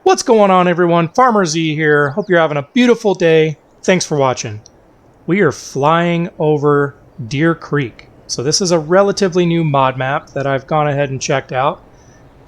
What's going on, everyone? Farmer Z here. Hope you're having a beautiful day. Thanks for watching. We are flying over Deere Creek. So this is a relatively new mod map that I've gone ahead and checked out,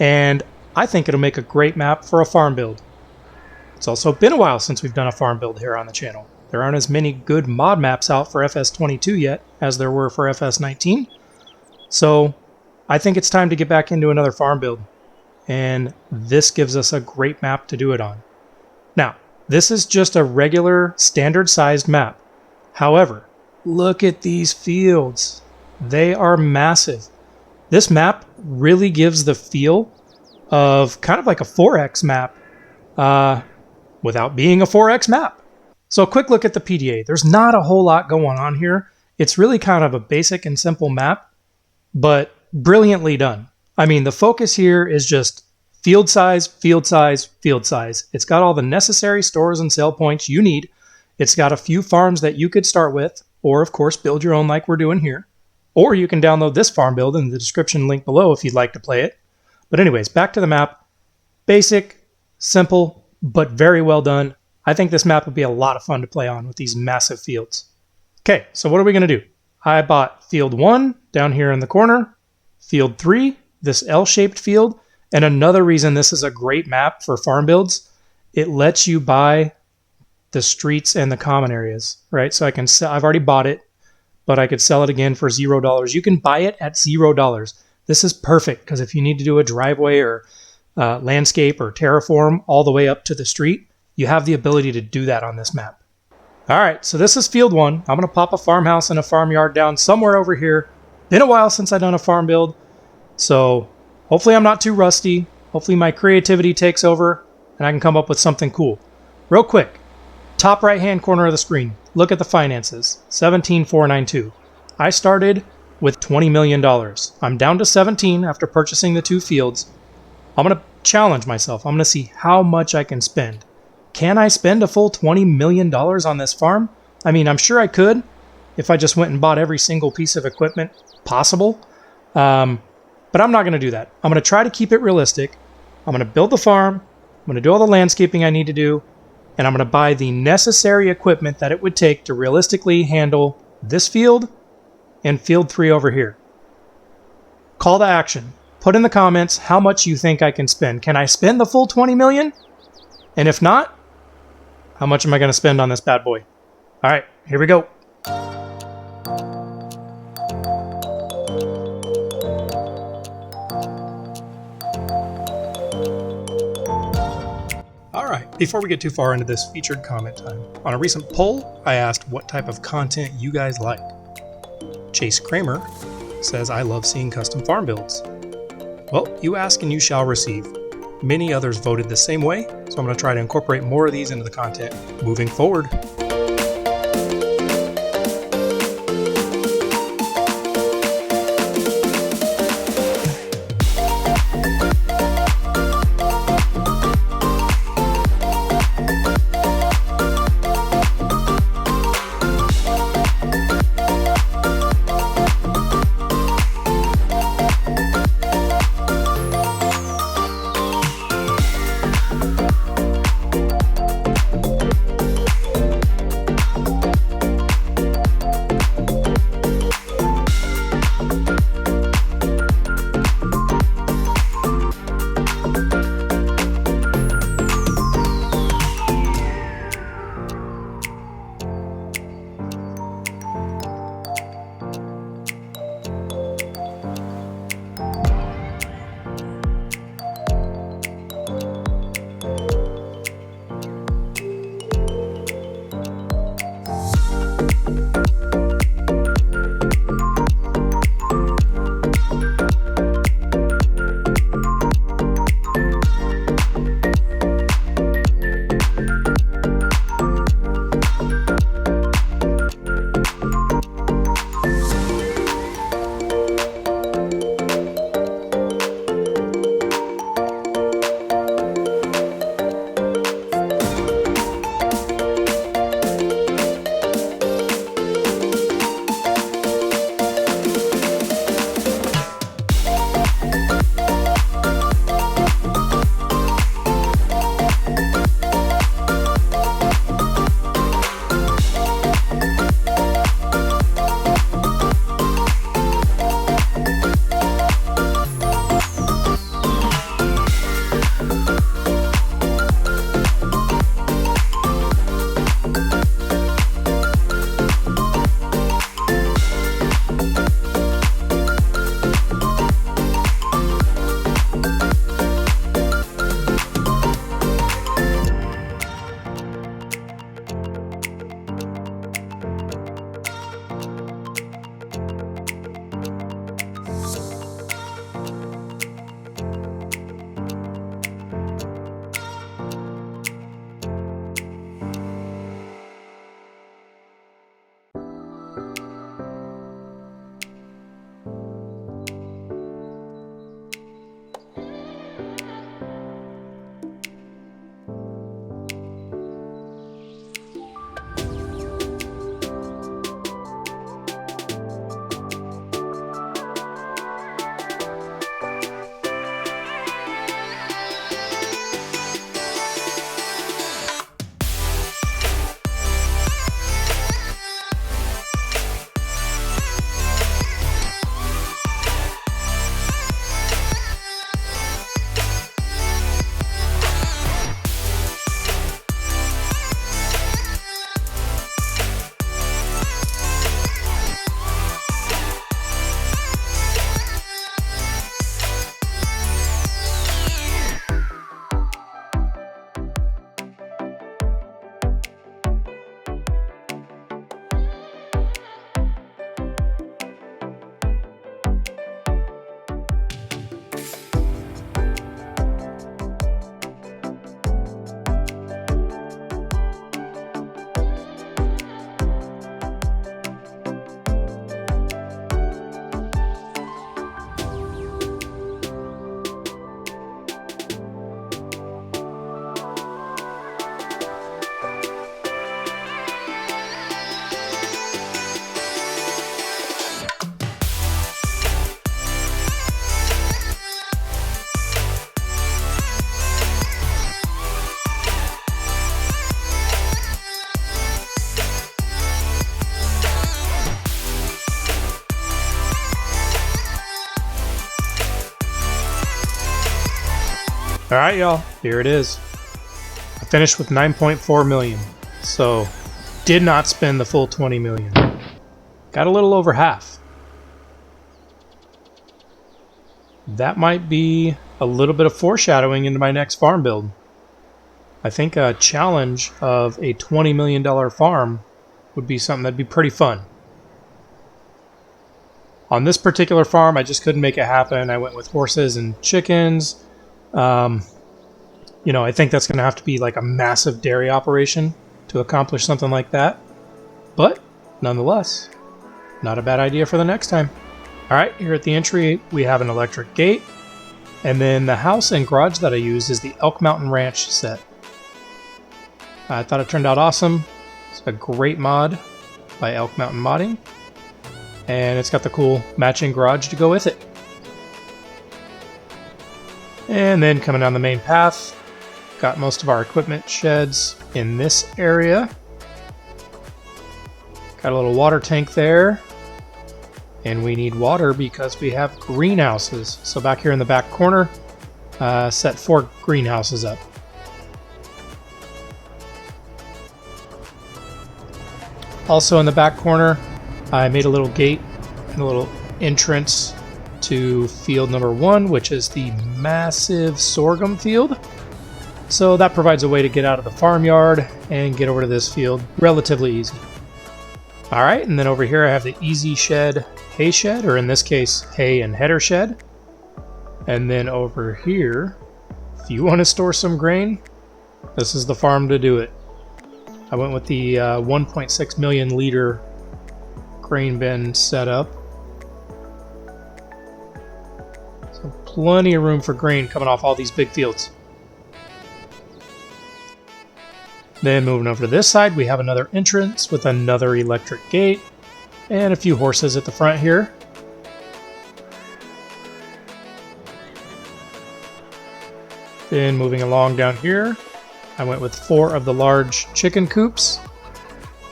and I think it'll make a great map for a farm build. It's also been a while since we've done a farm build here on the channel. There aren't as many good mod maps out for FS22 yet as there were for FS19. So I think it's time to get back into another farm build. And this gives us a great map to do it on. Now, this is just a regular standard sized map. However, look at these fields. They are massive. This map really gives the feel of kind of like a 4X map without being a 4X map. So a quick look at the PDA. There's not a whole lot going on here. It's really kind of a basic and simple map, but brilliantly done. I mean, the focus here is just field size, field size, field size. It's got all the necessary stores and sale points you need. It's got a few farms that you could start with, or of course build your own like we're doing here. Or you can download this farm build in the description link below if you'd like to play it. But anyways, back to the map. Basic, simple, but very well done. I think this map would be a lot of fun to play on with these massive fields. Okay, so what are we going to do? I bought field 1 down here in the corner, field 3, this L-shaped field, and another reason this is a great map for farm builds, it lets you buy the streets and the common areas, right? So I can sell, I've already bought it, but I could sell it again for $0. You can buy it at $0. This is perfect because if you need to do a driveway or landscape or terraform all the way up to the street, you have the ability to do that on this map. All right, so this is field 1. I'm going to pop a farmhouse and a farmyard down somewhere over here. Been a while since I've done a farm build, so hopefully I'm not too rusty. Hopefully my creativity takes over and I can come up with something cool. Real quick, top right-hand corner of the screen, look at the finances, 17,492. I started with $20 million. I'm down to 17 after purchasing the 2 fields. I'm going to challenge myself. I'm going to see how much I can spend. Can I spend a full $20 million on this farm? I mean, I'm sure I could if I just went and bought every single piece of equipment possible. But I'm not going to do that. I'm going to try to keep it realistic. I'm going to build the farm. I'm going to do all the landscaping I need to do. And I'm going to buy the necessary equipment that it would take to realistically handle this field and field 3 over here. Call to action. Put in the comments how much you think I can spend. Can I spend the full 20 million? And if not, how much am I going to spend on this bad boy? All right, here we go. All right, before we get too far into this featured comment time, on a recent poll, I asked what type of content you guys like. Chase Kramer says, I love seeing custom farm builds. Well, you ask and you shall receive. Many others voted the same way, so I'm going to try to incorporate more of these into the content moving forward. Alright y'all, here it is. I finished with 9.4 million, so did not spend the full 20 million. Got a little over half. That might be a little bit of foreshadowing into my next farm build. I think a challenge of a $20 million farm would be something that'd be pretty fun. On this particular farm, I just couldn't make it happen. I went with horses and chickens. You know, I think that's going to have to be like a massive dairy operation to accomplish something like that. But nonetheless, not a bad idea for the next time. All right, here at the entry, we have an electric gate. And then the house and garage that I used is the Elk Mountain Ranch set. I thought it turned out awesome. It's a great mod by Elk Mountain Modding. And it's got the cool matching garage to go with it. And then coming down the main path, got most of our equipment sheds in this area. Got a little water tank there. And we need water because we have greenhouses. So back here in the back corner, set 4 greenhouses up. Also in the back corner, I made a little gate and a little entrance to field number 1, which is the massive sorghum field. So that provides a way to get out of the farmyard and get over to this field relatively easy. All right, and then over here I have the easy shed, hay shed, or in this case, hay and header shed. And then over here, if you want to store some grain, this is the farm to do it. I went with the 1.6 million liter grain bin setup. So plenty of room for grain coming off all these big fields. Then moving over to this side, we have another entrance with another electric gate and a few horses at the front here. Then moving along down here, I went with 4 of the large chicken coops.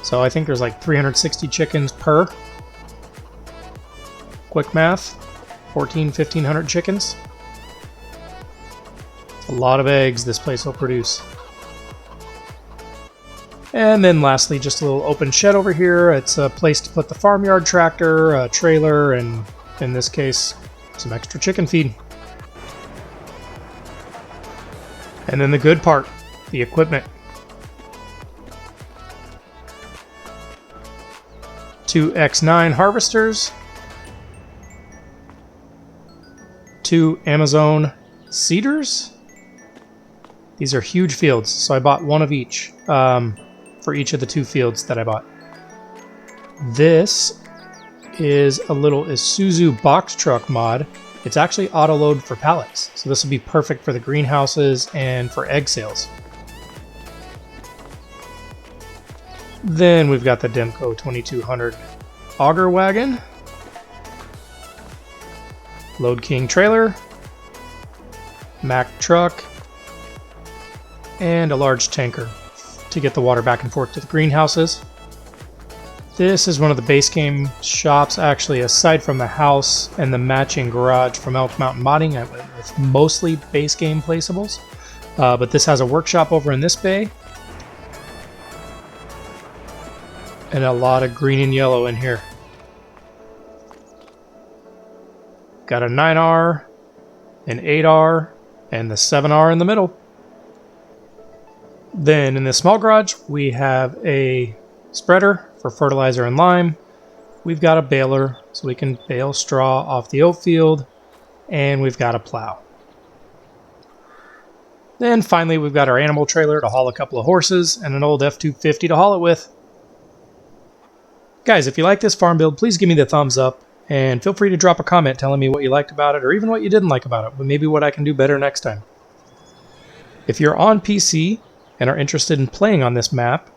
So I think there's like 360 chickens per. Quick math, 1,500 chickens. It's a lot of eggs this place will produce. And then lastly, just a little open shed over here. It's a place to put the farmyard tractor, a trailer, and in this case, some extra chicken feed. And then the good part, the equipment. 2 X9 harvesters, 2 Amazon seeders. These are huge fields, so I bought 1 of each. For each of the 2 fields that I bought. This is a little Isuzu box truck mod. It's actually auto load for pallets, so this will be perfect for the greenhouses and for egg sales. Then we've got the Demco 2200 auger wagon, Load King trailer, Mack truck, and a large tanker to get the water back and forth to the greenhouses. This is one of the base game shops. Actually, aside from the house and the matching garage from Elk Mountain Modding, I went with mostly base game placeables. But this has a workshop over in this bay. And a lot of green and yellow in here. Got a 9R, an 8R, and the 7R in the middle. Then in this small garage, we have a spreader for fertilizer and lime. We've got a baler so we can bale straw off the oat field, and we've got a plow. Then finally, we've got our animal trailer to haul a couple of horses and an old F250 to haul it with. Guys, if you like this farm build, please give me the thumbs up, and feel free to drop a comment telling me what you liked about it or even what you didn't like about it, but maybe what I can do better next time. If you're on PC and are interested in playing on this map,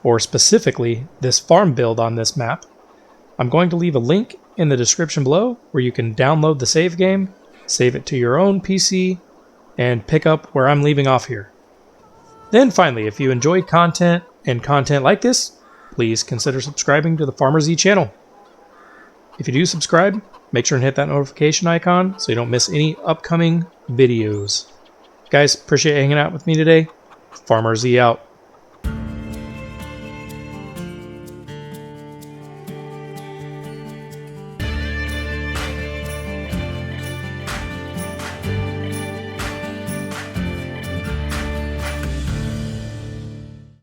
or specifically this farm build on this map, I'm going to leave a link in the description below where you can download the save game, save it to your own PC, and pick up where I'm leaving off here. Then finally, if you enjoyed content and content like this, please consider subscribing to the FarmerZ channel. If you do subscribe, make sure and hit that notification icon so you don't miss any upcoming videos. Guys, appreciate hanging out with me today. Farmer Z out.